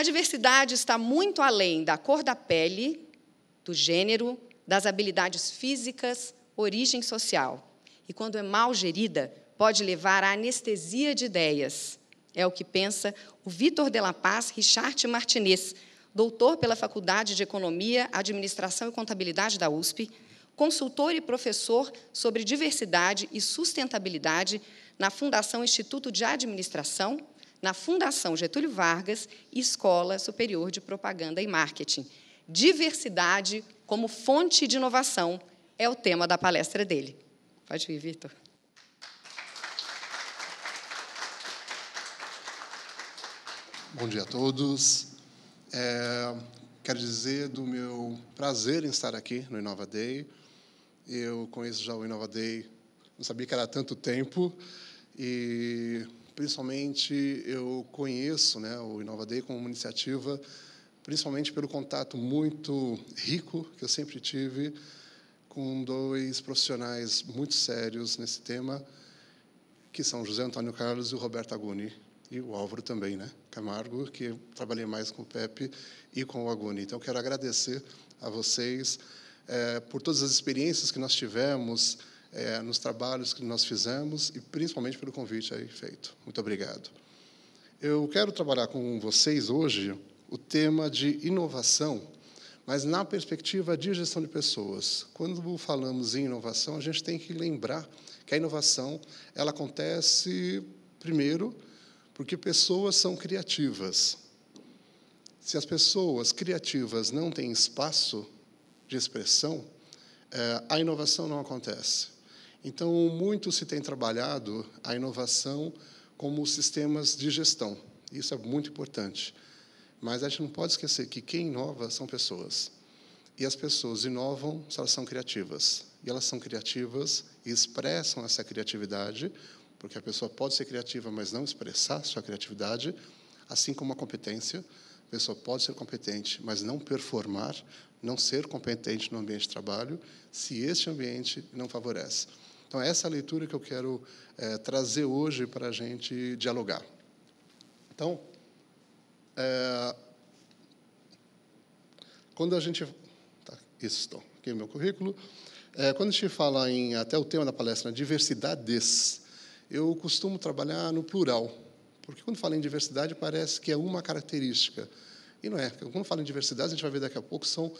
A diversidade está muito além da cor da pele, do gênero, das habilidades físicas, origem social. E, quando é mal gerida, pode levar à anestesia de ideias. É o que pensa o Vítor de la Paz Richard Martinez, doutor pela Faculdade de Economia, Administração e Contabilidade da USP, consultor e professor sobre diversidade e sustentabilidade na Fundação Instituto de Administração, na Fundação Getúlio Vargas e Escola Superior de Propaganda e Marketing. Diversidade como fonte de inovação é o tema da palestra dele. Pode vir, Vítor. Bom dia a todos. Quero dizer do meu prazer em estar aqui no Inova Day. Eu conheço já o Inova Day, não sabia que era há tanto tempo, e, principalmente, eu conheço, né, o Inova Day como uma iniciativa, principalmente pelo contato muito rico que eu sempre tive com dois profissionais muito sérios nesse tema, que são José Antônio Carlos e o Roberto Aguni, e o Álvaro também, né, Camargo, que eu trabalhei mais com o Pepe e com o Aguni. Então, quero agradecer a vocês por todas as experiências que nós tivemos, nos trabalhos que nós fizemos, e principalmente pelo convite aí feito. Muito obrigado. Eu quero trabalhar com vocês hoje o tema de inovação, mas na perspectiva de gestão de pessoas. Quando falamos em inovação, a gente tem que lembrar que a inovação ela acontece, primeiro, porque pessoas são criativas. Se as pessoas criativas não têm espaço de expressão, a inovação não acontece. Então, muito se tem trabalhado a inovação como sistemas de gestão. Isso é muito importante. Mas a gente não pode esquecer que quem inova são pessoas. E as pessoas inovam se elas são criativas. E elas são criativas e expressam essa criatividade, porque a pessoa pode ser criativa, mas não expressar sua criatividade, assim como a competência. A pessoa pode ser competente, mas não performar, não ser competente no ambiente de trabalho, se este ambiente não favorece. Então, essa é a leitura que eu quero trazer hoje para a gente dialogar. Então, quando a gente... Tá, isso, aqui é o meu currículo. Quando a gente fala em, até o tema da palestra, diversidades, eu costumo trabalhar no plural, porque quando falo em diversidade parece que é uma característica. E não é. Quando falo em diversidade, a gente vai ver daqui a pouco, são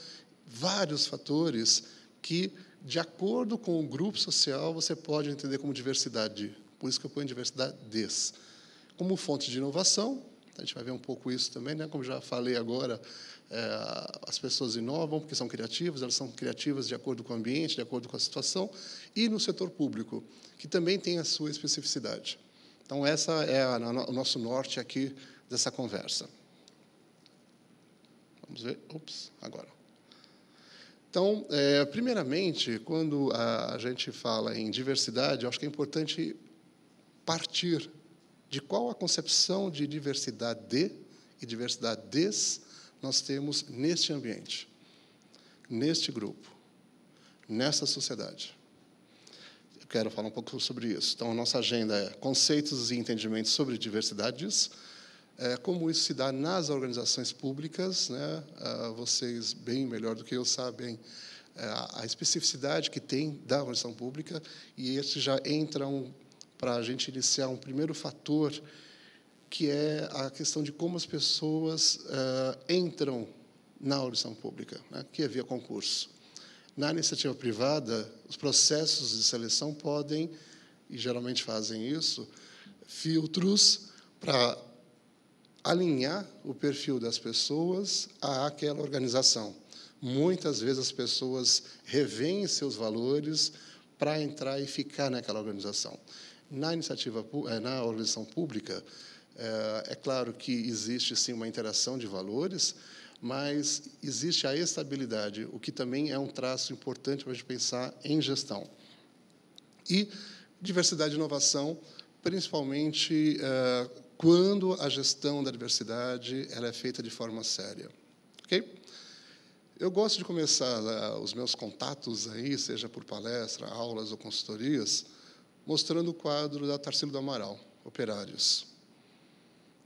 vários fatores que, de acordo com o grupo social, você pode entender como diversidade. Por isso que eu ponho diversidades. Como fonte de inovação, a gente vai ver um pouco isso também, né? Como já falei agora, as pessoas inovam porque são criativas, elas são criativas de acordo com o ambiente, de acordo com a situação, e no setor público, que também tem a sua especificidade. Então, essa é o nosso norte aqui dessa conversa. Vamos ver. Ops, agora. Então, primeiramente, quando a gente fala em diversidade, eu acho que é importante partir de qual a concepção de diversidade e diversidades nós temos neste ambiente, neste grupo, nessa sociedade. Eu quero falar um pouco sobre isso. Então, a nossa agenda é conceitos e entendimentos sobre diversidades, como isso se dá nas organizações públicas, né? Vocês, bem melhor do que eu, sabem a especificidade que tem da organização pública, e esses já entram para a gente iniciar um primeiro fator, que é a questão de como as pessoas entram na audição pública, né, que é via concurso. Na iniciativa privada, os processos de seleção podem, e geralmente fazem isso, filtros para alinhar o perfil das pessoas àquela organização. Muitas vezes as pessoas revêem seus valores para entrar e ficar naquela organização. Na organização pública, é claro que existe, sim, uma interação de valores, mas existe a estabilidade, o que também é um traço importante para a gente pensar em gestão. E diversidade e inovação, principalmente quando a gestão da diversidade ela é feita de forma séria. Ok? Eu gosto de começar os meus contatos aí, seja por palestra, aulas ou consultorias, mostrando o quadro da Tarsila do Amaral, Operários.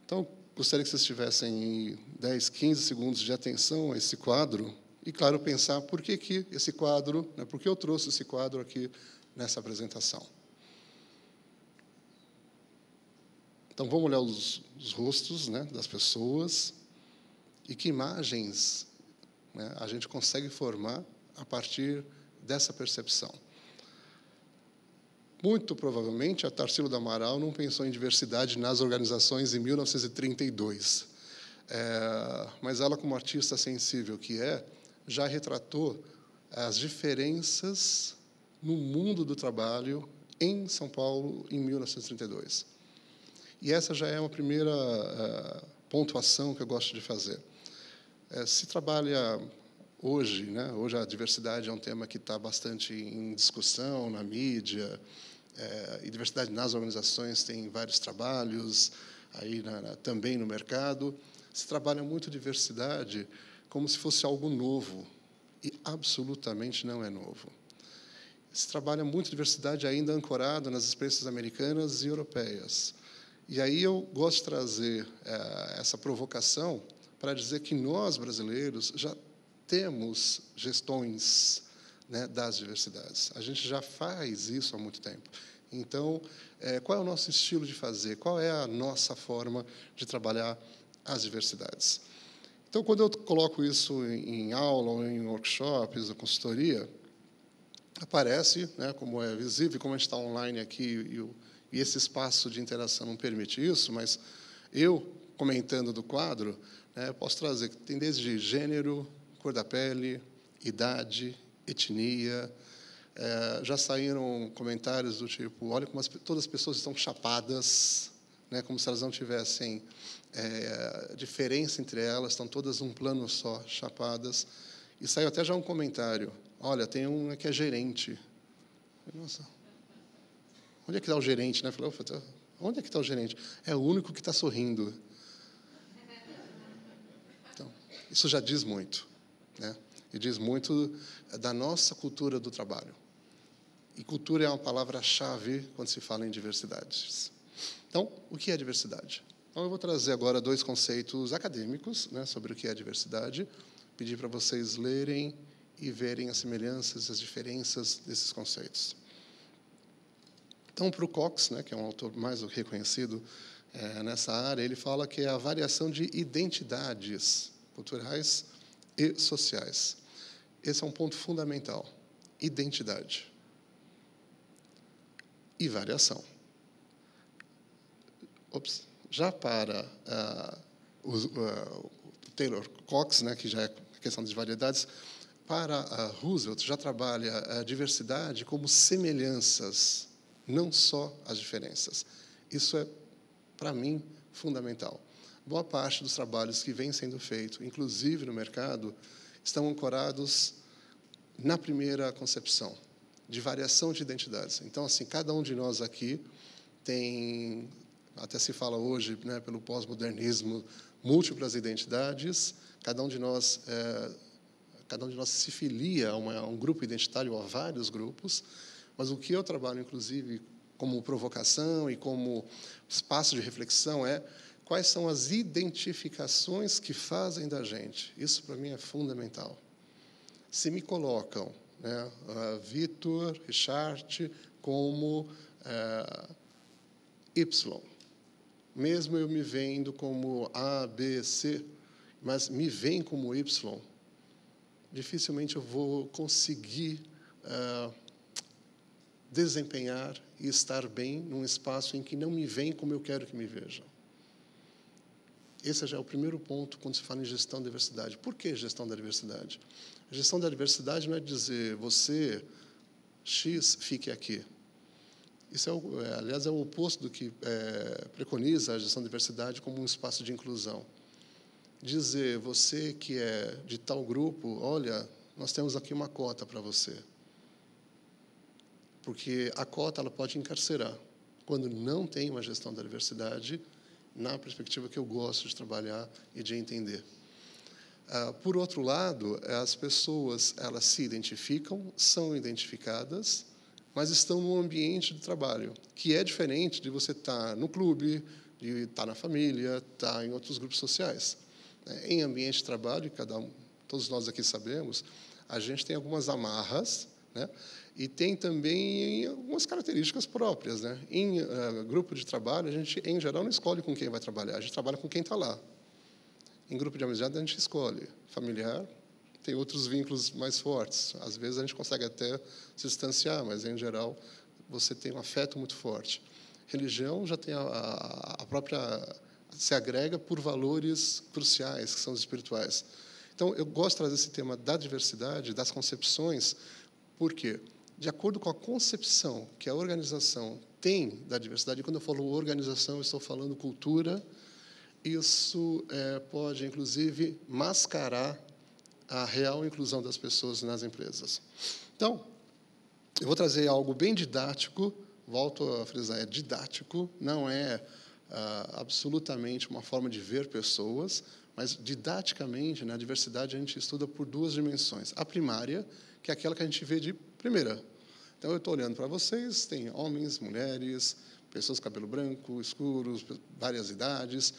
Então, gostaria que vocês tivessem 10, 15 segundos de atenção a esse quadro e, claro, pensar por que esse quadro, né, por que eu trouxe esse quadro aqui nessa apresentação. Então, vamos olhar os rostos, né, das pessoas e que imagens, né, a gente consegue formar a partir dessa percepção. Muito provavelmente, a Tarsila do Amaral não pensou em diversidade nas organizações em 1932. Mas ela, como artista sensível que é, já retratou as diferenças no mundo do trabalho em São Paulo em 1932. E essa já é uma primeira pontuação que eu gosto de fazer. Se trabalha hoje, né? Hoje a diversidade é um tema que está bastante em discussão na mídia, e diversidade nas organizações tem vários trabalhos, aí também no mercado. Se trabalha muito diversidade como se fosse algo novo, e absolutamente não é novo. Se trabalha muito diversidade ainda ancorado nas experiências americanas e europeias. E aí eu gosto de trazer essa provocação para dizer que nós, brasileiros, já temos gestões, né, das diversidades. A gente já faz isso há muito tempo. Então, qual é o nosso estilo de fazer? Qual é a nossa forma de trabalhar as diversidades? Então, quando eu coloco isso em aula, ou em workshops, ou consultoria, aparece, né, como é visível, como a gente está online aqui, e esse espaço de interação não permite isso, mas eu, comentando do quadro, né, posso trazer que tem desde gênero, cor da pele, idade, etnia. Já saíram comentários do tipo, olha como todas as pessoas estão chapadas, né, como se elas não tivessem diferença entre elas, estão todas num plano só, chapadas. E saiu até já um comentário, olha, tem um que é gerente. Nossa, onde é que está o gerente? Né? Falei, onde é que está o gerente? É o único que está sorrindo. Então, isso já diz muito, né? E diz muito da nossa cultura do trabalho. E cultura é uma palavra-chave quando se fala em diversidades. Então, o que é diversidade? Então, eu vou trazer agora 2 conceitos acadêmicos, né, sobre o que é diversidade. Pedir para vocês lerem e verem as semelhanças e as diferenças desses conceitos. Então, para o Cox, né, que é um autor mais reconhecido nessa área, ele fala que é a variação de identidades culturais e sociais. Esse é um ponto fundamental. Identidade e variação. Já para o Taylor Cox, né, que já é questão de variedades, para Roosevelt já trabalha a diversidade como semelhanças, não só as diferenças. Isso é, para mim, fundamental. Boa parte dos trabalhos que vêm sendo feitos, inclusive no mercado, estão ancorados na primeira concepção, de variação de identidades. Então, assim, cada um de nós aqui tem, até se fala hoje, né, pelo pós-modernismo, múltiplas identidades, cada um de nós se filia a um grupo identitário ou a vários grupos, mas o que eu trabalho, inclusive, como provocação e como espaço de reflexão é quais são as identificações que fazem da gente. Isso, para mim, é fundamental. Se me colocam, né, Vitor, Richard, como Y, mesmo eu me vendo como A, B, C, mas me veem como Y, dificilmente eu vou conseguir desempenhar e estar bem num espaço em que não me veem como eu quero que me vejam. Esse já é o primeiro ponto quando se fala em gestão da diversidade. Por que gestão da diversidade? A gestão da diversidade não é dizer você, X, fique aqui. Isso, aliás, é o oposto do que preconiza a gestão da diversidade como um espaço de inclusão. Dizer, você que é de tal grupo, olha, nós temos aqui uma cota para você. Porque a cota ela pode encarcerar. Quando não tem uma gestão da diversidade, na perspectiva que eu gosto de trabalhar e de entender. Por outro lado, as pessoas elas se identificam, são identificadas, mas estão num ambiente de trabalho, que é diferente de você estar no clube, de estar na família, estar em outros grupos sociais. Em ambiente de trabalho, todos nós aqui sabemos, a gente tem algumas amarras, né? E tem também algumas características próprias, né? Em grupo de trabalho, a gente, em geral, não escolhe com quem vai trabalhar, a gente trabalha com quem está lá. Em grupo de amizade, a gente escolhe. Familiar, tem outros vínculos mais fortes. Às vezes, a gente consegue até se distanciar, mas, em geral, você tem um afeto muito forte. Religião já tem a própria... se agrega por valores cruciais, que são os espirituais. Então, eu gosto de trazer esse tema da diversidade, das concepções, porque, de acordo com a concepção que a organização tem da diversidade, e quando eu falo organização, eu estou falando cultura, isso pode, inclusive, mascarar a real inclusão das pessoas nas empresas. Então, eu vou trazer algo bem didático, volto a frisar, é didático, não é absolutamente uma forma de ver pessoas, mas, didaticamente, na diversidade, a gente estuda por duas dimensões. A primária, que é aquela que a gente vê de primeira. Então, eu estou olhando para vocês, tem homens, mulheres, pessoas com cabelo branco, escuros, várias idades,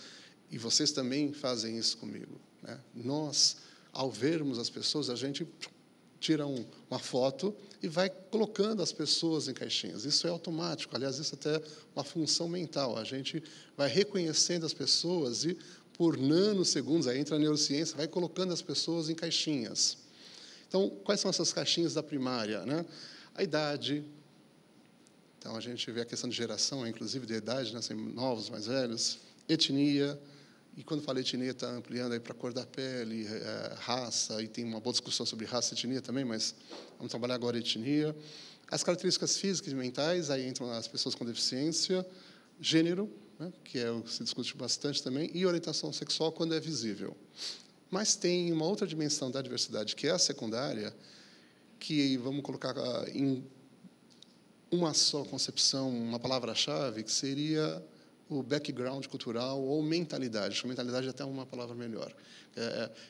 e vocês também fazem isso comigo, né? Nós, ao vermos as pessoas, a gente tira uma foto e vai colocando as pessoas em caixinhas. Isso é automático, aliás, isso é até uma função mental. A gente vai reconhecendo as pessoas e, por nanosegundos, aí entra a neurociência, vai colocando as pessoas em caixinhas. Então, quais são essas caixinhas da primária, né? A idade. Então, a gente vê a questão de geração, inclusive de idade, né? Novos, mais velhos. Etnia. E, quando falo etnia, está ampliando aí para a cor da pele, raça, e tem uma boa discussão sobre raça e etnia também, mas vamos trabalhar agora a etnia. As características físicas e mentais, aí entram as pessoas com deficiência, gênero, né, que é o que se discute bastante também, e orientação sexual, quando é visível. Mas tem uma outra dimensão da diversidade, que é a secundária, que vamos colocar em uma só concepção, uma palavra-chave, que seria o background cultural ou mentalidade. Acho que mentalidade é até uma palavra melhor.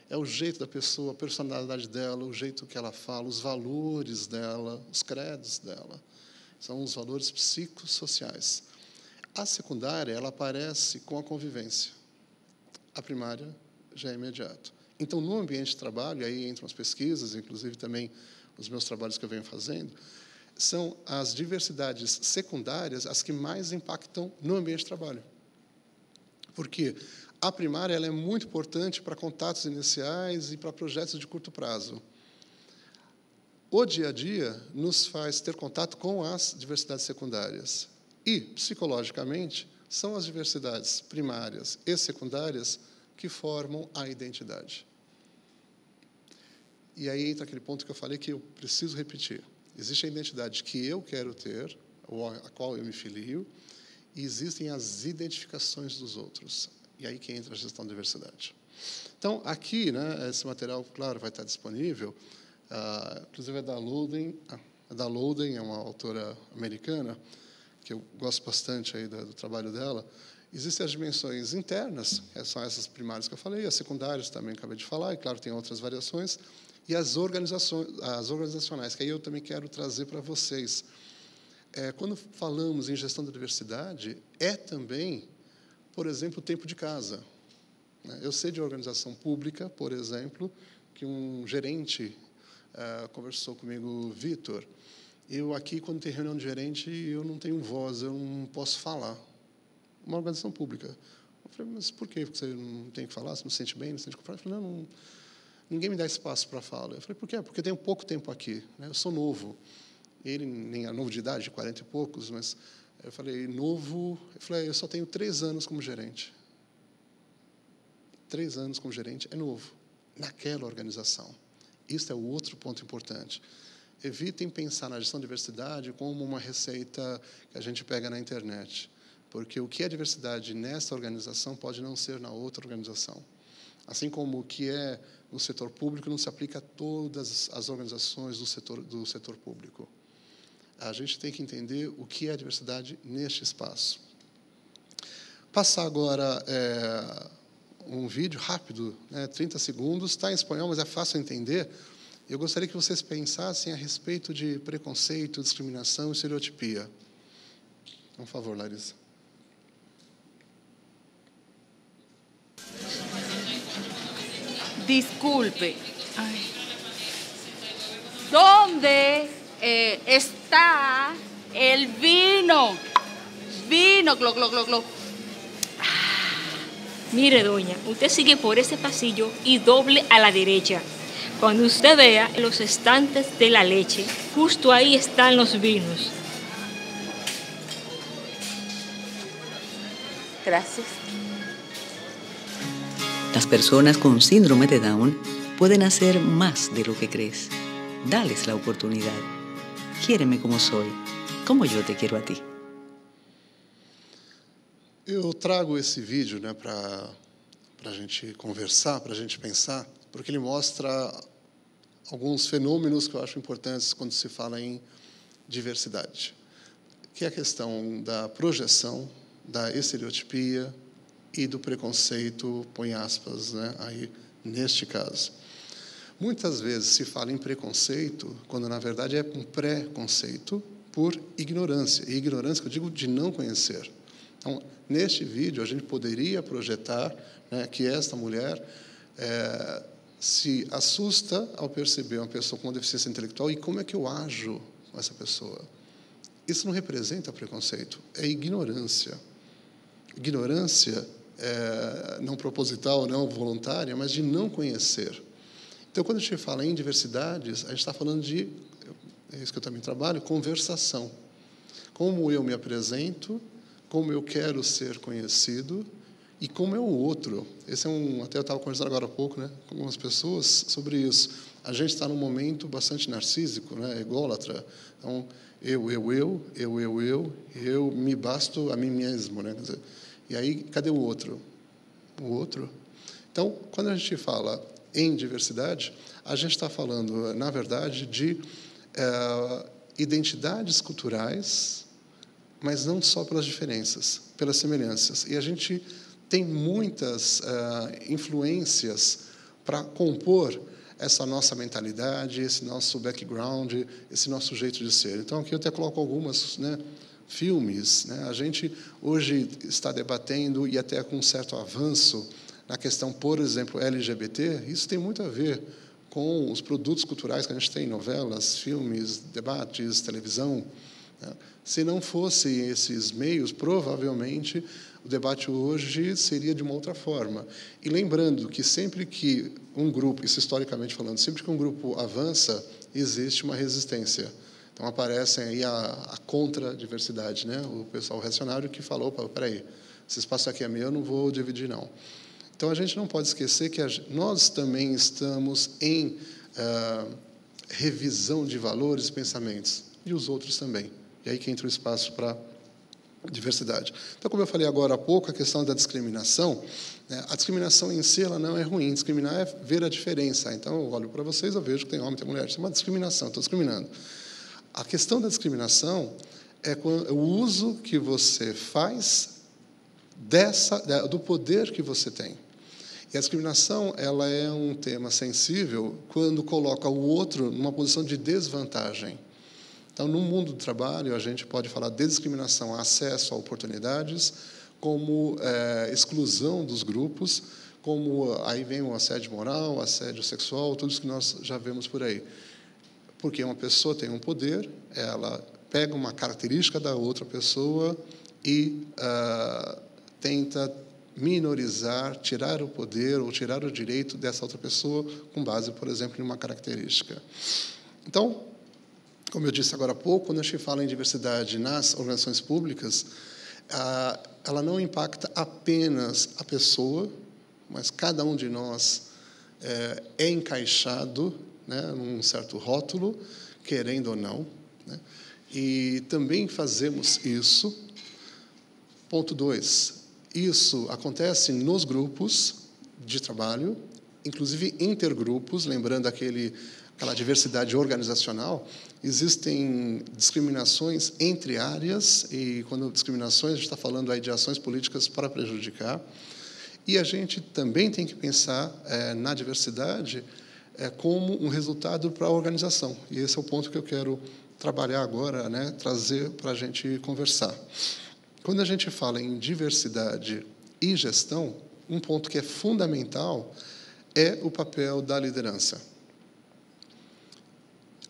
É o jeito da pessoa, a personalidade dela, o jeito que ela fala, os valores dela, os credos dela. São os valores psicossociais. A secundária, ela aparece com a convivência. A primária já é imediato. Então, no ambiente de trabalho, aí entram as pesquisas, inclusive também os meus trabalhos que eu venho fazendo, são as diversidades secundárias as que mais impactam no ambiente de trabalho. Porque a primária ela é muito importante para contatos iniciais e para projetos de curto prazo. O dia a dia nos faz ter contato com as diversidades secundárias. E, psicologicamente, são as diversidades primárias e secundárias que formam a identidade. E aí entra aquele ponto que eu falei que eu preciso repetir. Existe a identidade que eu quero ter, ou a qual eu me filio, e existem as identificações dos outros. E aí que entra a gestão da diversidade. Então, aqui, né, esse material, claro, vai estar disponível, inclusive é da Loden. A Loden é uma autora americana, que eu gosto bastante aí do trabalho dela. Existem as dimensões internas, que são essas primárias que eu falei, as secundárias também acabei de falar, e, claro, tem outras variações, e as organizacionais, que aí eu também quero trazer para vocês. Quando falamos em gestão da diversidade, é também, por exemplo, o tempo de casa. Eu sei de organização pública, por exemplo, que um gerente conversou comigo, Vitor, eu aqui, quando tem reunião de gerente, eu não tenho voz, eu não posso falar. Uma organização pública. Eu falei, mas por quê? Porque você não tem que falar, você não se sente bem, não se sente confortável? Eu falei, não, ninguém me dá espaço para falar. Eu falei, por quê? Porque eu tenho pouco tempo aqui, né? Eu sou novo. Ele nem é novo de idade, 40 e poucos, mas eu falei, novo... Eu falei, eu só tenho 3 anos como gerente. 3 anos como gerente é novo, naquela organização. Isso é o outro ponto importante. Evitem pensar na gestão de diversidade como uma receita que a gente pega na internet, porque o que é diversidade nessa organização pode não ser na outra organização. Assim como o que é no setor público não se aplica a todas as organizações do setor público. A gente tem que entender o que é a diversidade neste espaço. Passar agora um vídeo rápido, 30 segundos, está em espanhol, mas é fácil entender. Eu gostaria que vocês pensassem a respeito de preconceito, discriminação e estereotipia. Por favor, Larissa. Disculpe. Ay. ¿Dónde está el vino? Vino, glo, glo, glo, glo. Mire, doña, usted sigue por ese pasillo y doble a la derecha. Cuando usted vea los estantes de la leche, justo ahí están los vinos. Gracias. Las personas con síndrome de Down pueden hacer más de lo que crees. Dales la oportunidad. Quiéreme como soy, como yo te quiero a ti. Eu trago esse vídeo, né, para a gente conversar, para a gente pensar, porque ele mostra alguns fenômenos que eu acho importantes quando se fala em diversidade, que é a questão da projeção, da estereotipia e do preconceito, põe aspas, né, aí neste caso. Muitas vezes se fala em preconceito, quando na verdade é um pré-conceito por ignorância, e ignorância que eu digo de não conhecer. Então, neste vídeo, a gente poderia projetar, né, que esta mulher se assusta ao perceber uma pessoa com deficiência intelectual e como é que eu ajo com essa pessoa. Isso não representa preconceito, é ignorância. Ignorância não proposital, não voluntária, mas de não conhecer. Então, quando a gente fala em diversidades, a gente está falando de, é isso que eu também trabalho, conversação. Como eu me apresento, como eu quero ser conhecido e como é o outro. Esse é até eu estava conversando agora há pouco, né, com algumas pessoas sobre isso. A gente está num momento bastante narcísico, né, ególatra. Então, eu me basto a mim mesmo, né? Quer dizer, e aí, cadê o outro? O outro? Então, quando a gente fala em diversidade, a gente está falando, na verdade, de identidades culturais, mas não só pelas diferenças, pelas semelhanças. E a gente tem muitas influências para compor essa nossa mentalidade, esse nosso background, esse nosso jeito de ser. Então, aqui eu até coloco algumas, né, filmes. Né? A gente hoje está debatendo, e até com um certo avanço, na questão, por exemplo, LGBT. Isso tem muito a ver com os produtos culturais que a gente tem, novelas, filmes, debates, televisão. Né? Se não fossem esses meios, provavelmente o debate hoje seria de uma outra forma. E lembrando que sempre que um grupo, isso historicamente falando, sempre que um grupo avança, existe uma resistência. Então, aparecem aí a contra-diversidade, né? O pessoal reacionário que falou, peraí, esse espaço aqui é meu, eu não vou dividir, não. Então, a gente não pode esquecer que nós também estamos em revisão de valores e pensamentos, e os outros também. E aí que entra o espaço para diversidade. Então, como eu falei agora há pouco, a questão da discriminação, né, a discriminação em si ela não é ruim. Discriminar é ver a diferença. Então, eu olho para vocês, eu vejo que tem homem, tem mulher. Isso é uma discriminação, estou discriminando. A questão da discriminação é o uso que você faz do poder que você tem. E a discriminação ela é um tema sensível quando coloca o outro numa posição de desvantagem. Então, no mundo do trabalho, a gente pode falar de discriminação, acesso a oportunidades, como exclusão dos grupos, como aí vem o assédio moral, assédio sexual, tudo isso que nós já vemos por aí. Porque uma pessoa tem um poder, ela pega uma característica da outra pessoa e tenta minorizar, tirar o poder ou tirar o direito dessa outra pessoa com base, por exemplo, em uma característica. Então, como eu disse agora há pouco, quando a gente fala em diversidade nas organizações públicas, ela não impacta apenas a pessoa, mas cada um de nós é encaixado, né, num certo rótulo, querendo ou não, né? E também fazemos isso. Ponto 2. Isso acontece nos grupos de trabalho, inclusive intergrupos, lembrando aquela diversidade organizacional. Existem discriminações entre áreas, e quando discriminações, a gente está falando aí de ações políticas para prejudicar. E a gente também tem que pensar na diversidade como um resultado para a organização. E esse é o ponto que eu quero trabalhar agora, né, trazer para a gente conversar. Quando a gente fala em diversidade e gestão, um ponto que é fundamental é o papel da liderança.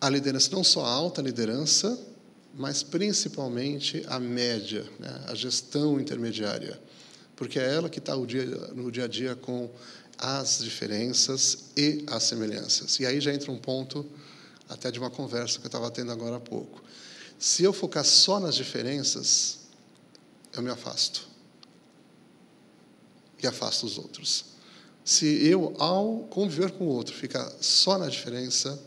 A liderança, não só a alta liderança, mas principalmente a média, né? A gestão intermediária, porque é ela que está no dia a dia com as diferenças e as semelhanças. E aí já entra um ponto até de uma conversa que eu estava tendo agora há pouco. Se eu focar só nas diferenças, eu me afasto. E afasto os outros. Se eu, ao conviver com o outro, ficar só na diferença,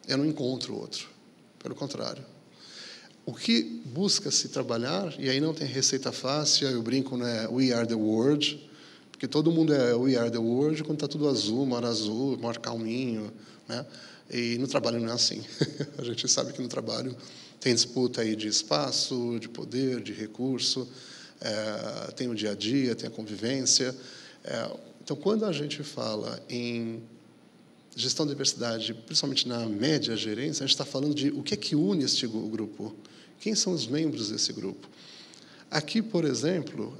eu não encontro o outro. Pelo contrário. O que busca-se trabalhar, e aí não tem receita fácil, eu brinco, né? We are the world, porque todo mundo é we are the world quando está tudo azul, mar calminho, né? E no trabalho não é assim. A gente sabe que no trabalho tem disputa aí de espaço, de poder, de recurso, tem o dia a dia, tem a convivência. Então, quando a gente fala em gestão de diversidade, principalmente na média gerência, a gente está falando de o que é que une este grupo. Quem são os membros desse grupo? Aqui, por exemplo,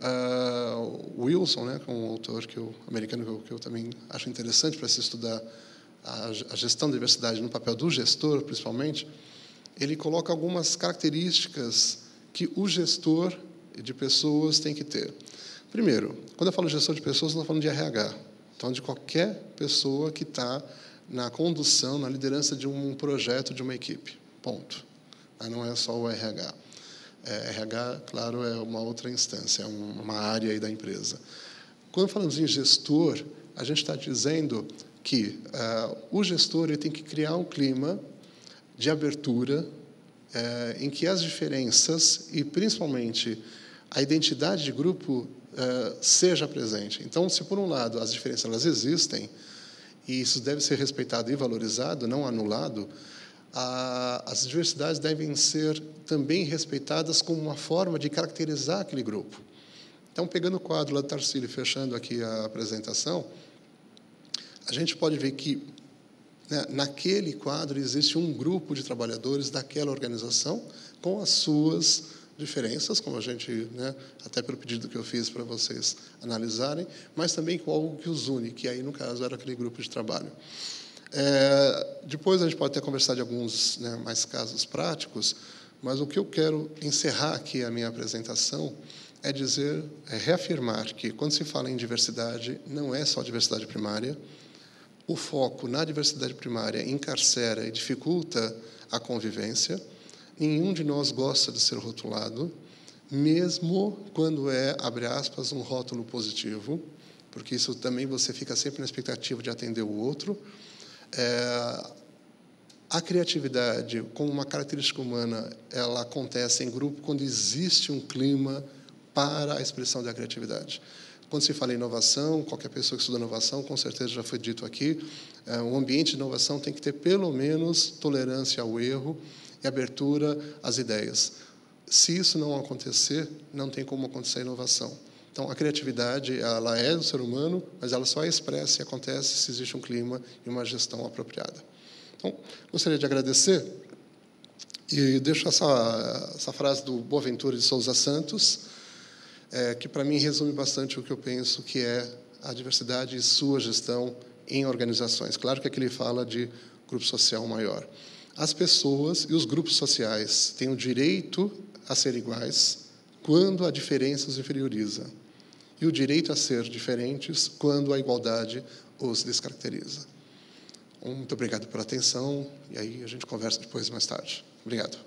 o Wilson, né, um autor americano que eu também acho interessante para se estudar a gestão de diversidade no papel do gestor, principalmente, ele coloca algumas características que o gestor de pessoas tem que ter. Primeiro, quando eu falo gestor de pessoas, eu estou falando de RH. Então, de qualquer pessoa que está na condução, na liderança de um projeto, de uma equipe. Ponto. Não é só o RH. RH, claro, é uma outra instância, é uma área aí da empresa. Quando falamos em gestor, a gente está dizendo que o gestor ele tem que criar um clima de abertura em que as diferenças e, principalmente, a identidade de grupo seja presente. Então, se, por um lado, as diferenças elas existem, e isso deve ser respeitado e valorizado, não anulado, as diversidades devem ser também respeitadas como uma forma de caracterizar aquele grupo. Então, pegando o quadro lá do Tarsila e fechando aqui a apresentação, a gente pode ver que, né, naquele quadro existe um grupo de trabalhadores daquela organização com as suas diferenças, como a gente, né, até pelo pedido que eu fiz para vocês analisarem, mas também com algo que os une, que aí, no caso, era aquele grupo de trabalho. Depois a gente pode até conversar de alguns, né, mais casos práticos, mas o que eu quero encerrar aqui a minha apresentação é reafirmar que, quando se fala em diversidade, não é só diversidade primária. O foco na diversidade primária encarcera e dificulta a convivência. Nenhum de nós gosta de ser rotulado, mesmo quando abre aspas, um rótulo positivo, porque isso também você fica sempre na expectativa de atender o outro. A criatividade, como uma característica humana, ela acontece em grupo quando existe um clima para a expressão da criatividade. Quando se fala em inovação, qualquer pessoa que estuda inovação, com certeza já foi dito aqui, um ambiente de inovação tem que ter, pelo menos, tolerância ao erro e abertura às ideias. Se isso não acontecer, não tem como acontecer a inovação. Então, a criatividade, ela é do ser humano, mas ela só é expressa e acontece se existe um clima e uma gestão apropriada. Então, gostaria de agradecer e deixo essa frase do Boaventura de Souza Santos, que, para mim, resume bastante o que eu penso que é a diversidade e sua gestão em organizações. Claro que aqui ele fala de grupo social maior. As pessoas e os grupos sociais têm o direito a ser iguais quando a diferença os inferioriza, e o direito a ser diferentes quando a igualdade os descaracteriza. Muito obrigado pela atenção, e aí a gente conversa depois, mais tarde. Obrigado.